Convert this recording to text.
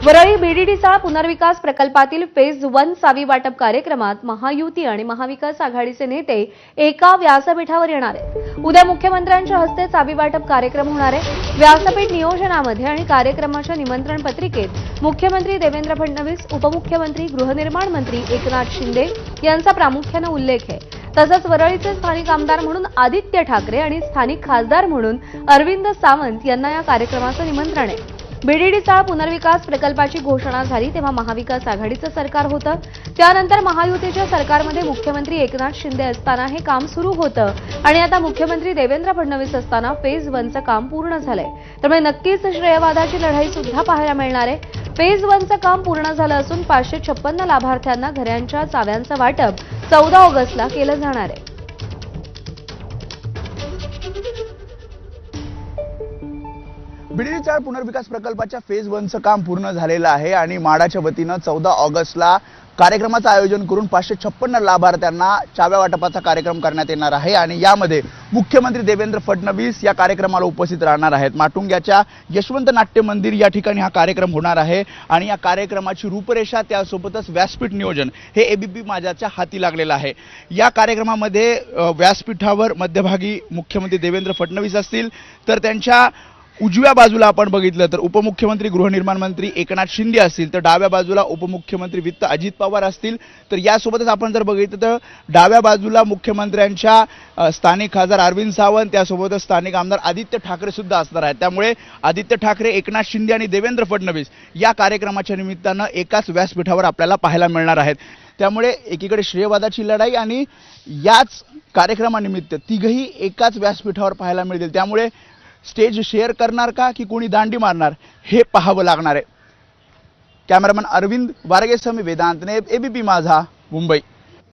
वरळी बीडीडीचा पुनर्विकास प्रकल्पातील फेज 1 चावी वाटप कार्यक्रमात महायुती आणि महाविकास आघाडीचे नेते एका व्यासपीठावर येणार आहेत। उद्या मुख्यमंत्र्यांच्या हस्ते चावी वाटप कार्यक्रम होणार आहे। व्यासपीठ नियोजनामध्ये आणि कार्यक्रमाच्या निमंत्रण पत्रिकेत मुख्यमंत्री देवेंद्र फडणवीस, उपमुख्यमंत्री गृहनिर्माण मंत्री एकनाथ शिंदे यांचा प्रामुख्याने उल्लेख आहे। तसंच वरळीचे स्थानिक आमदार म्हणून आदित्य ठाकरे आणि स्थानिक खासदार म्हणून अरविंद सावंत यांना या कार्यक्रमाचं निमंत्रण आहे। बीडीडीचा पुनर्विकास प्रकल्पाची घोषणा झाली तेव्हा महाविकास आघाडीचं सरकार होतं। त्यानंतर महायुतीच्या सरकारमध्ये मुख्यमंत्री एकनाथ शिंदे असताना हे काम सुरू होतं आणि आता मुख्यमंत्री देवेंद्र फडणवीस असताना फेज 1चं काम पूर्ण झालंय। त्यामुळे नक्कीच श्रेयवादाची लढाई सुद्धा पाहायला मिळणार आहे। फेज 1चं काम पूर्ण झालं असून 556 लाभार्थ्यांना घरांच्या चाव्यांचं वाटप 14 ऑगस्टला केलं जाणार आहे। बीडीडीच्या पुनर्विकास प्रकल्पाच्या फेज 1चं काम पूर्ण झालेलं आहे आणि माडाच्या वतीनं 14 ऑगस्टला कार्यक्रमाचं आयोजन करून 556 लाभार्थ्यांना चाव्या वाटपाचा कार्यक्रम करण्यात येणार आहे आणि यामध्ये मुख्यमंत्री देवेंद्र फडणवीस या कार्यक्रमाला उपस्थित राहणार आहेत। माटुंग्याच्या यशवंत नाट्य मंदिर या ठिकाणी हा कार्यक्रम होणार आहे आणि या कार्यक्रमाची रूपरेषा त्यासोबतच व्यासपीठ नियोजन हे एबीपी माझाच्या हाती लागलेलं आहे। या कार्यक्रमामध्ये व्यासपीठावर मध्यभागी मुख्यमंत्री देवेंद्र फडणवीस असतील तर त्यांच्या उजव्या बाजूला आपण बघितलं तर उपमुख्यमंत्री गृहनिर्माण मंत्री एकनाथ शिंदे असतील तर डाव्या बाजूला उपमुख्यमंत्री वित्त अजित पवार असतील तर यासोबतच आपण जर बघितलं तर डाव्या बाजूला मुख्यमंत्र्यांच्या स्थानिक खासदार अरविंद सावंत त्यासोबतच स्थानिक आमदार आदित्य ठाकरे सुद्धा असणार आहेत। त्यामुळे आदित्य ठाकरे, एकनाथ शिंदे आणि देवेंद्र फडणवीस या कार्यक्रमाच्या निमित्तानं एकाच व्यासपीठावर आपल्याला पाहायला मिळणार आहेत। त्यामुळे एकीकडे श्रेयवादाची लढाई आणि याच कार्यक्रमानिमित्त तिघही एकाच व्यासपीठावर पाहायला मिळतील। त्यामुळे स्टेज शेअर करणार का की कोणी दांडी मारणार हे पाहावं लागणार आहे। कॅमेरामॅन अरविंद वारगेसह मी वेदांत ने एबीपी माझा, मुंबई।